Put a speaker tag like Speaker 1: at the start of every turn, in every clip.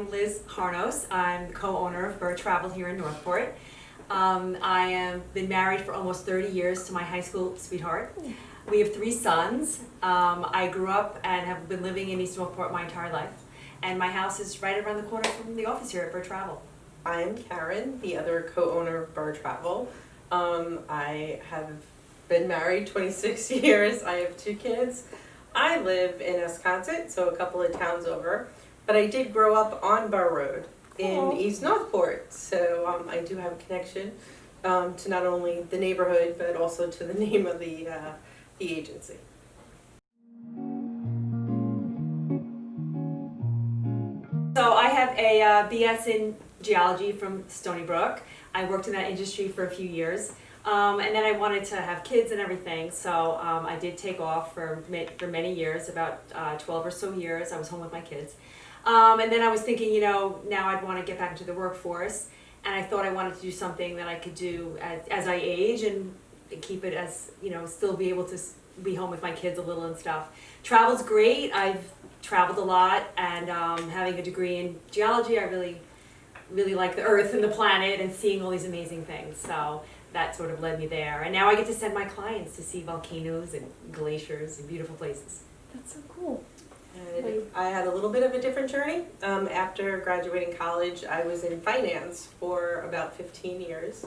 Speaker 1: I'm Liz Harnos. I'm the co-owner of Burr Travel here in Northport. I have been married for almost 30 years to my high school sweetheart. We have 3 sons. I grew up and have been living in East Northport my entire life. And my house is right around the corner from the office here at Burr Travel.
Speaker 2: I'm Karen, the other co-owner of Burr Travel. I have been married 26 years. I have 2 kids. I live in Wisconsin, so a couple of towns over, but I did grow up on Burr Road in East Northport, so I do have a connection to not only the neighborhood, but also to the name of the agency.
Speaker 1: So I have a BS in geology from Stony Brook. I worked in that industry for a few years. And then I wanted to have kids and everything, so I did take off for many years, about 12 or so years. I was home with my kids. And then I was thinking, now I'd want to get back into the workforce, and I thought I wanted to do something that I could do as I age and keep it as, still be able to be home with my kids a little and stuff. Travel's great. I've traveled a lot, and having a degree in geology, I really like the earth and the planet and seeing all these amazing things. So that sort of led me there. And now I get to send my clients to see volcanoes and glaciers and beautiful places.
Speaker 3: That's so cool.
Speaker 2: And I had a little bit of a different journey. After graduating college, I was in finance for about 15 years.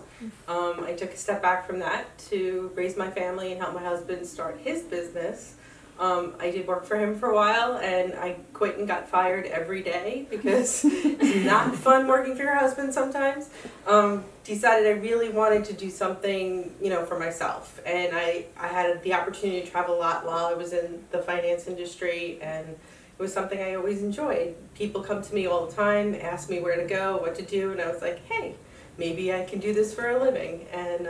Speaker 2: I took a step back from that to raise my family and help my husband start his business. I did work for him for a while, and I quit and got fired every day because it's not fun working for your husband sometimes. Decided I really wanted to do something, for myself. And I had the opportunity to travel a lot while I was in the finance industry, and it was something I always enjoyed. People come to me all the time, ask me where to go, what to do, and I was like, hey, maybe I can do this for a living. And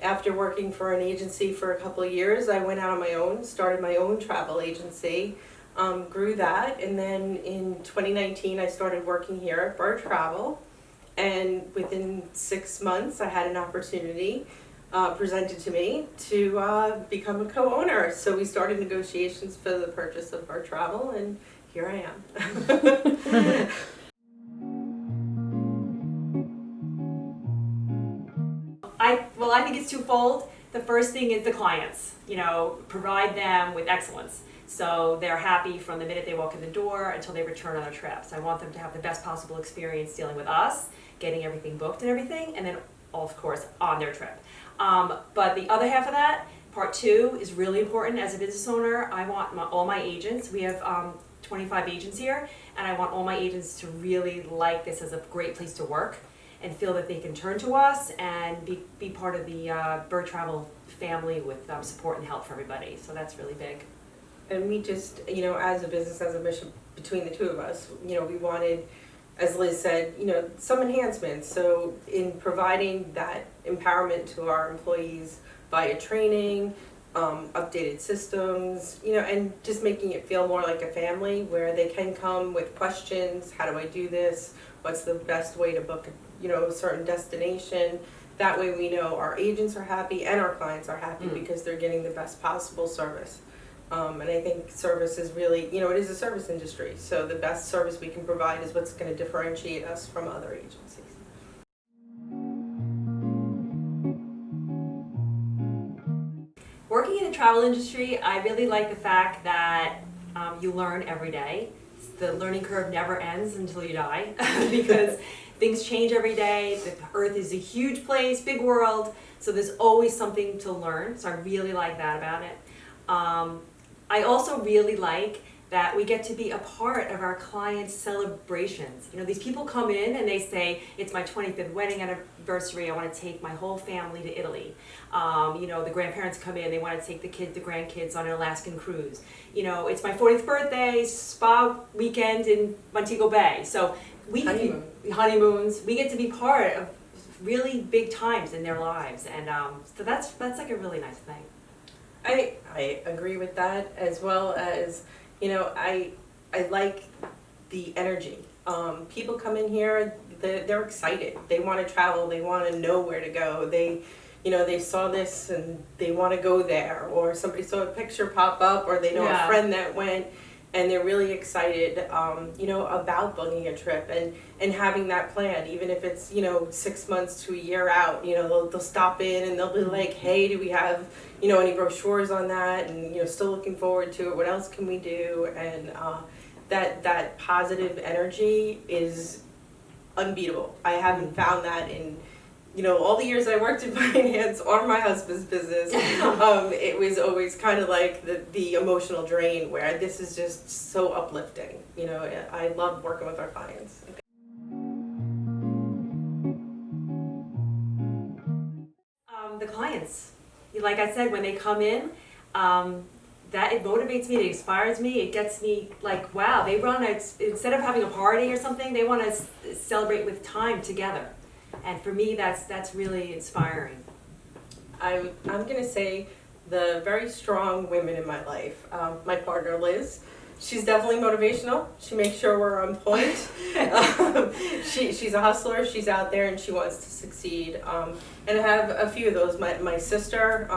Speaker 2: after working for an agency for a couple of years, I went out on my own, started my own travel agency, grew that, and then in 2019 I started working here at Burr Travel, and within 6 months I had an opportunity presented to me to become a co-owner. So we started negotiations for the purchase of Burr Travel, and here I am.
Speaker 1: I think it's twofold. The first thing is the clients, provide them with excellence. So they're happy from the minute they walk in the door until they return on their trips. I want them to have the best possible experience dealing with us, getting everything booked and everything, and then, of course, on their trip. But the other half of that, part 2, is really important. As a business owner, I want all my agents, we have 25 agents here, and I want all my agents to really like this as a great place to work and feel that they can turn to us and be part of the Burr Travel family with support and help for everybody. So that's really big.
Speaker 2: And we just, as a business, as a mission between the 2 of us, we wanted, as Liz said, some enhancements. So in providing that empowerment to our employees via training, updated systems, and just making it feel more like a family where they can come with questions. How do I do this? What's the best way to book a certain destination? That way we know our agents are happy and our clients are happy because they're getting the best possible service. And I think service is really, it is a service industry, so the best service we can provide is what's going to differentiate us from other agencies.
Speaker 1: Working in the travel industry, I really like the fact that you learn every day. The learning curve never ends until you die because things change every day. The earth is a huge place, big world, so there's always something to learn. So I really like that about it. I also really like that we get to be a part of our clients' celebrations. These people come in and they say, it's my 25th wedding anniversary, I want to take my whole family to Italy. The grandparents come in, they want to take the grandkids on an Alaskan cruise. It's my 40th birthday, spa weekend in Montego Bay. So we honeymoons, we get to be part of really big times in their lives. And so that's like a really nice thing.
Speaker 2: I agree with that, as well as, I like the energy. People come in here, they're excited. They want to travel. They want to know where to go. They saw this and they want to go there, or somebody saw a picture pop up, or they know a friend that went. and they're really excited, about booking a trip and having that plan, even if it's 6 months to a year out. They'll stop in and they'll be like, hey, do we have any brochures on that, and still looking forward to it, what else can we do? And that positive energy is unbeatable. I haven't found that in all the years I worked in finance or my husband's business. It was always kind of like the emotional drain, where this is just so uplifting. I love working with our clients.
Speaker 1: The clients, like I said, when they come in, that it motivates me, it inspires me, it gets me like, wow, they instead of having a party or something, they want to celebrate with time together. And for me, that's really inspiring.
Speaker 2: I'm gonna say the very strong women in my life. My partner Liz, she's definitely motivational. She makes sure we're on point. She's a hustler. She's out there and she wants to succeed. And I have a few of those. My sister,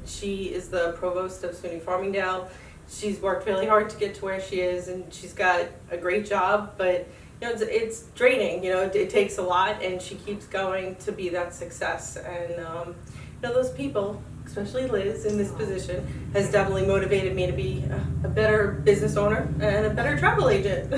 Speaker 2: she is the provost of SUNY Farmingdale. She's worked really hard to get to where she is, and she's got a great job, but it's draining. It takes a lot, and she keeps going to be that success. And those people, especially Liz in this position, has definitely motivated me to be a better business owner and a better travel agent.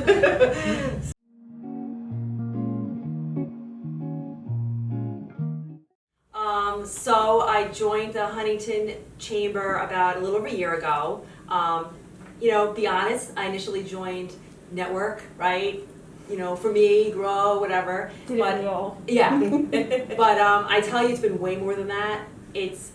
Speaker 1: So I joined the Huntington Chamber about a little over a year ago. Be honest, I initially joined network, right? For me, grow, whatever.
Speaker 3: Didn't we all?
Speaker 1: Yeah. But I tell you, it's been way more than that. It's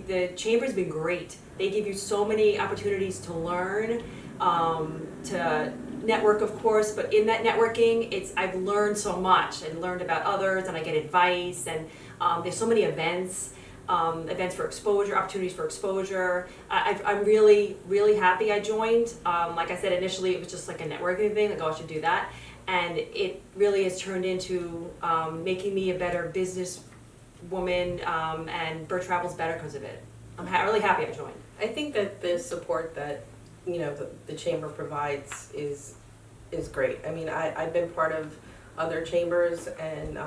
Speaker 1: the chamber's been great. They give you so many opportunities to learn, to network, of course. But in that networking, I've learned so much and learned about others, and I get advice. And there's so many events for exposure, opportunities for exposure. I'm really, really happy I joined. Like I said, initially it was just like a networking thing, like, oh, I should do that. And it really has turned into making me a better business woman, and Burr Travel's better because of it. I'm really happy I joined.
Speaker 2: I think that the support that the chamber provides is great. I mean, I've been part of other chambers, and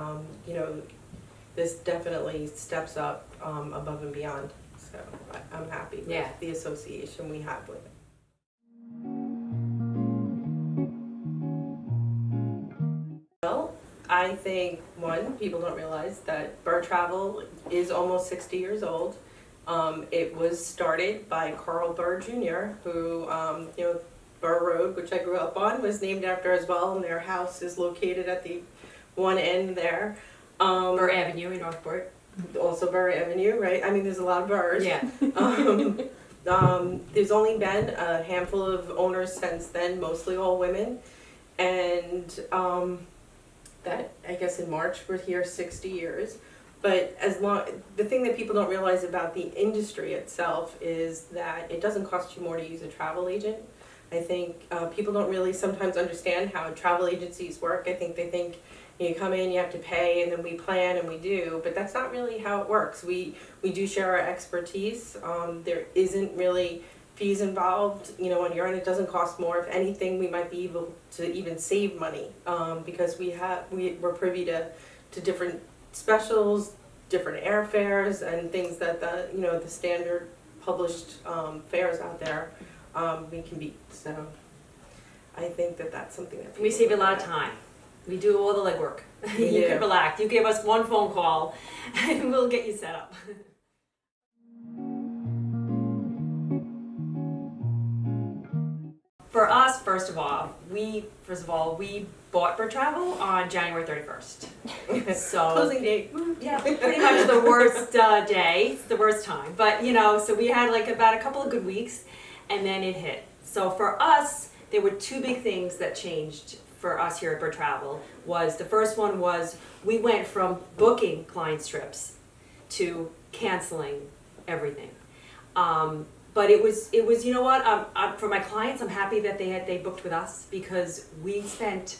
Speaker 2: this definitely steps up above and beyond. So I'm happy with the association we have with it. Well, I think, one, people don't realize that Burr Travel is almost 60 years old. It was started by Carl Burr Jr., who, Burr Road, which I grew up on, was named after as well, and their house is located at the one end there.
Speaker 1: Burr Avenue in Northport.
Speaker 2: Also Burr Avenue, right? I mean, there's a lot of Burrs.
Speaker 1: Yeah.
Speaker 2: There's only been a handful of owners since then, mostly all women. And that, I guess in March, we're here 60 years. But the thing that people don't realize about the industry itself is that it doesn't cost you more to use a travel agent. I think people don't really sometimes understand how travel agencies work. I think they think you come in, you have to pay, and then we plan and we do, but that's not really how it works. We do share our expertise. There isn't really fees involved, on your end. It doesn't cost more. If anything, we might be able to even save money, because we're privy to different specials, different airfares, and things that the standard published fares out there we can beat. So I think that's something that
Speaker 1: We save a lot of time. We do all the legwork. You can relax. You give us one phone call and we'll get you set up. For us, first of all, we bought Burr Travel on January 31st. So
Speaker 2: closing date.
Speaker 1: Yeah, pretty much the worst day, the worst time. But so we had like about a couple of good weeks, and then it hit. So for us, there were two big things that changed for us here at Burr Travel. The first one was we went from booking clients' trips to canceling everything. But it was for my clients, I'm happy that they booked with us, because we spent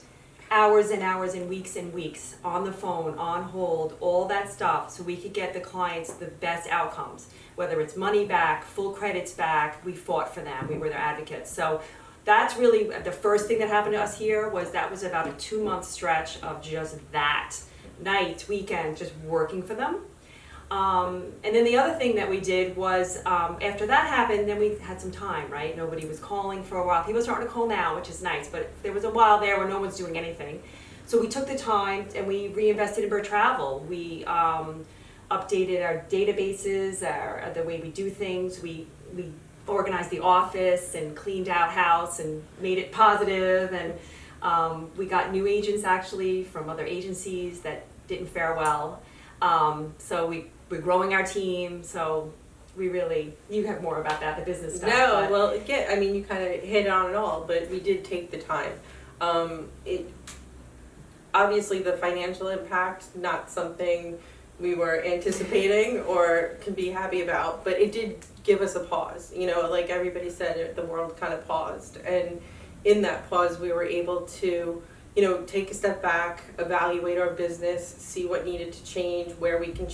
Speaker 1: hours and hours and weeks on the phone, on hold, all that stuff, so we could get the clients the best outcomes, whether it's money back, full credits back. We fought for them. We were their advocates. So that's really the first thing that happened to us here. That was about a 2-month stretch of just that, nights, weekends, just working for them. And then the other thing that we did was, after that happened, then we had some time, right? Nobody was calling for a while. People are starting to call now, which is nice, but there was a while there where no one's doing anything. So we took the time and we reinvested in Burr Travel. We updated our databases, the way we do things. We organized the office and cleaned out house and made it positive. And we got new agents actually from other agencies that didn't fare well. So we're growing our team. So you have more about that, the business stuff.
Speaker 2: No, well, again, I mean, you kind of hit on it all, but we did take the time. Obviously, the financial impact, not something we were anticipating or can be happy about, but it did give us a pause. You know, like everybody said, the world kind of paused. And in that pause, we were able to, you know, take a step back, evaluate our business, see what needed to change, where we can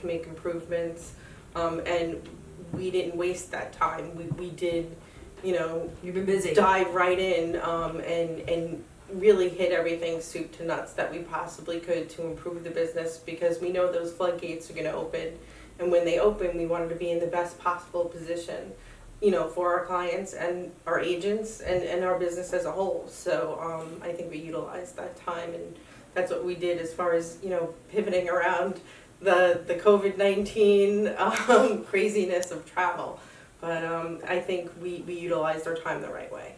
Speaker 2: make improvements. And we didn't waste that time. We did, you know,
Speaker 1: you've been busy.
Speaker 2: Dive right in and really hit everything soup to nuts that we possibly could to improve the business, because we know those floodgates are going to open, and when they open, we wanted to be in the best possible position, you know, for our clients and our agents and our business as a whole. So I think we utilized that time, and that's what we did as far as, you know, pivoting around the COVID-19 craziness of travel. But I think we utilized our time the right way.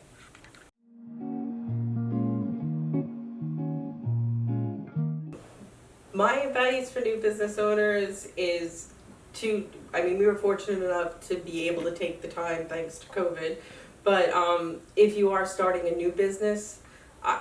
Speaker 2: My advice for new business owners is we were fortunate enough to be able to take the time thanks to COVID, but if you are starting a new business,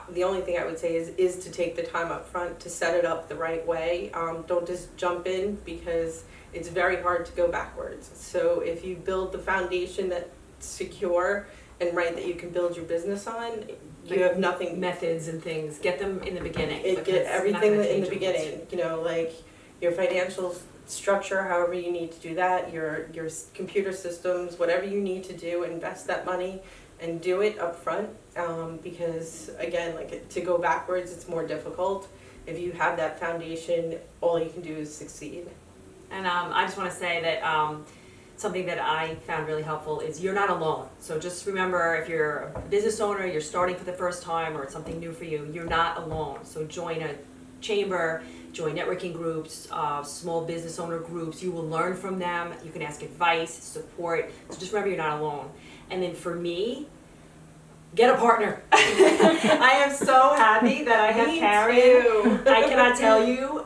Speaker 2: the only thing I would say is to take the time up front to set it up the right way. Don't just jump in, because it's very hard to go backwards. So if you build the foundation that's secure and right that you can build your business on, you have nothing.
Speaker 1: Methods and things, get them in the beginning.
Speaker 2: Get everything in the beginning, you know, like your financial structure, however you need to do that, your computer systems, whatever you need to do, invest that money and do it up front, because again, like, to go backwards, it's more difficult. If you have that foundation, all you can do is succeed.
Speaker 1: And I just want to say that something that I found really helpful is you're not alone. So just remember, if you're a business owner, you're starting for the first time, or it's something new for you, you're not alone. So join a chamber, join networking groups, small business owner groups. You will learn from them. You can ask advice, support. So just remember, you're not alone. And then for me, get a partner. I am so happy that I have Karen.
Speaker 2: Too.
Speaker 1: I cannot tell you,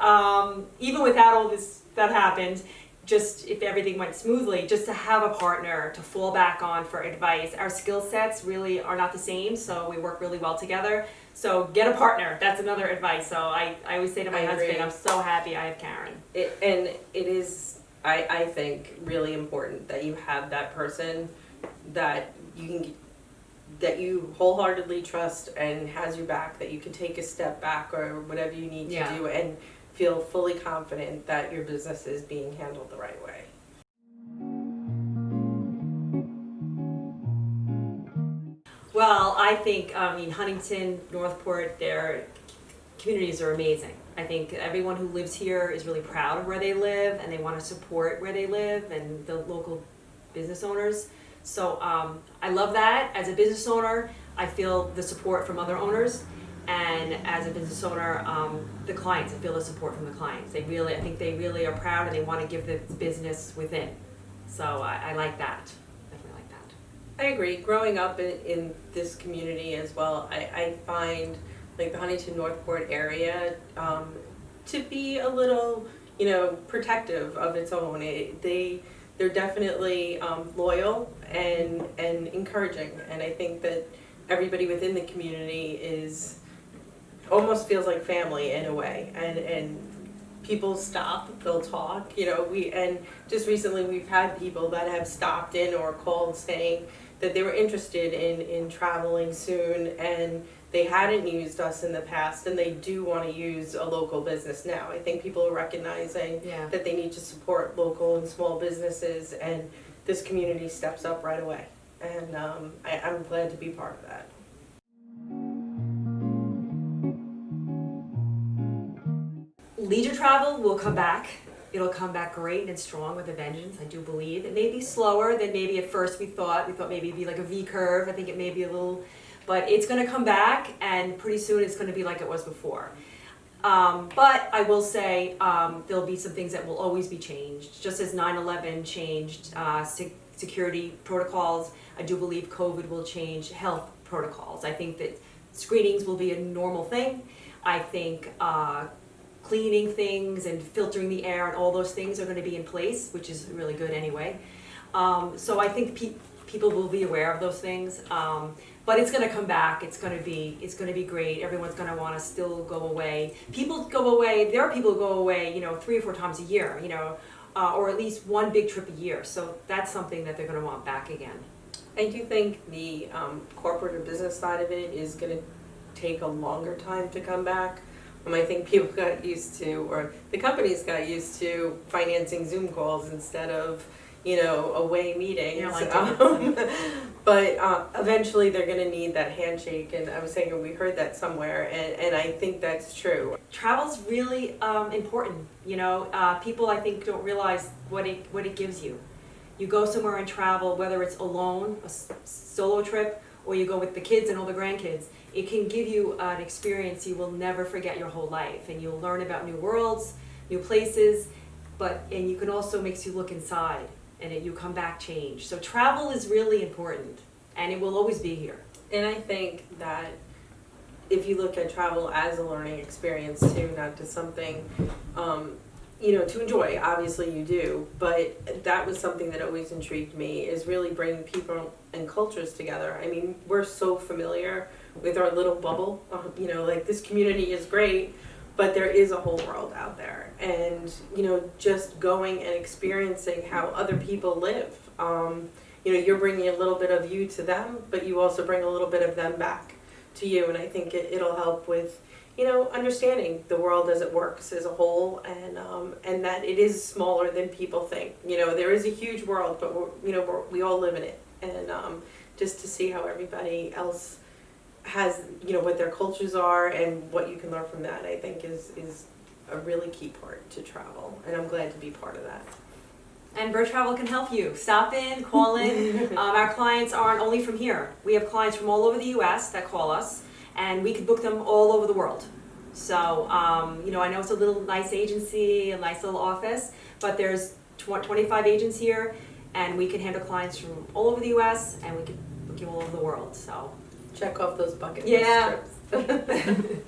Speaker 1: even without all this that happened, just if everything went smoothly, just to have a partner to fall back on for advice. Our skill sets really are not the same, so we work really well together. So get a partner. That's another advice. So I always say to my husband, I'm so happy I have Karen.
Speaker 2: It is, I think, really important that you have that person that you wholeheartedly trust and has your back, that you can take a step back or whatever you need to do and feel fully confident that your business is being handled the right way.
Speaker 1: Well, I think, Huntington, Northport, their communities are amazing. I think everyone who lives here is really proud of where they live, and they want to support where they live and the local business owners. So I love that. As a business owner, I feel the support from other owners. And as a business owner, the clients, I feel the support from the clients. I think they really are proud, and they want to give the business within. So I like that. Definitely like that.
Speaker 2: I agree. Growing up in this community as well, I find like the Huntington Northport area to be a little, protective of its own. They're definitely loyal and encouraging, and I think that everybody within the community almost feels like family in a way, and people stop, they'll talk, and just recently we've had people that have stopped in or called saying that they were interested in traveling soon, and they hadn't used us in the past, and they do want to use a local business now. I think people are recognizing that they need to support local and small businesses, and this community steps up right away. and I'm glad to be part of that.
Speaker 1: Leisure travel will come back. It'll come back great and strong with a vengeance, I do believe. It may be slower than maybe at first we thought. We thought maybe it'd be like a V curve. I think it may be a little, but it's going to come back, and pretty soon it's going to be like it was before. But I will say there'll be some things that will always be changed. Just as 9/11 changed security protocols, I do believe COVID will change health protocols. I think that screenings will be a normal thing. I think cleaning things and filtering the air and all those things are going to be in place, which is really good anyway. So I think people will be aware of those things. But it's going to come back. It's going to be great. Everyone's going to want to still go away. People go away. There are people who go away, 3 or 4 times a year, or at least one big trip a year. So that's something that they're going to want back again.
Speaker 2: I do think the corporate or business side of it is going to take a longer time to come back. I think people got used to, or the companies got used to financing Zoom calls instead of, away meetings. But eventually they're going to need that handshake, and I was saying we heard that somewhere, and I think that's true.
Speaker 1: Travel's really important. People I think don't realize what it gives you. You go somewhere and travel, whether it's alone, a solo trip, or you go with the kids and all the grandkids. It can give you an experience you will never forget your whole life, and you'll learn about new worlds, new places, and you can also makes you look inside, and you come back changed. So travel is really important, and it will always be here.
Speaker 2: And I think that if you look at travel as a learning experience too, not just something, to enjoy, obviously you do, but that was something that always intrigued me, is really bringing people and cultures together. I mean, we're so familiar with our little bubble, like this community is great, but there is a whole world out there, and just going and experiencing how other people live. You're bringing a little bit of you to them, but you also bring a little bit of them back to you, and I think it'll help with understanding the world as it works as a whole, and that it is smaller than people think. There is a huge world, but we all live in it, and just to see how everybody else has, what their cultures are and what you can learn from that, I think is a really key part to travel, and I'm glad to be part of that.
Speaker 1: And Burr Travel can help you. Stop in, call in. Our clients aren't only from here. We have clients from all over the U.S. that call us, and we can book them all over the world. So, I know it's a little nice agency, a nice little office, but there's 25 agents here, and we can handle clients from all over the U.S., and we can book you all over the world. So,
Speaker 2: check off those bucket list trips.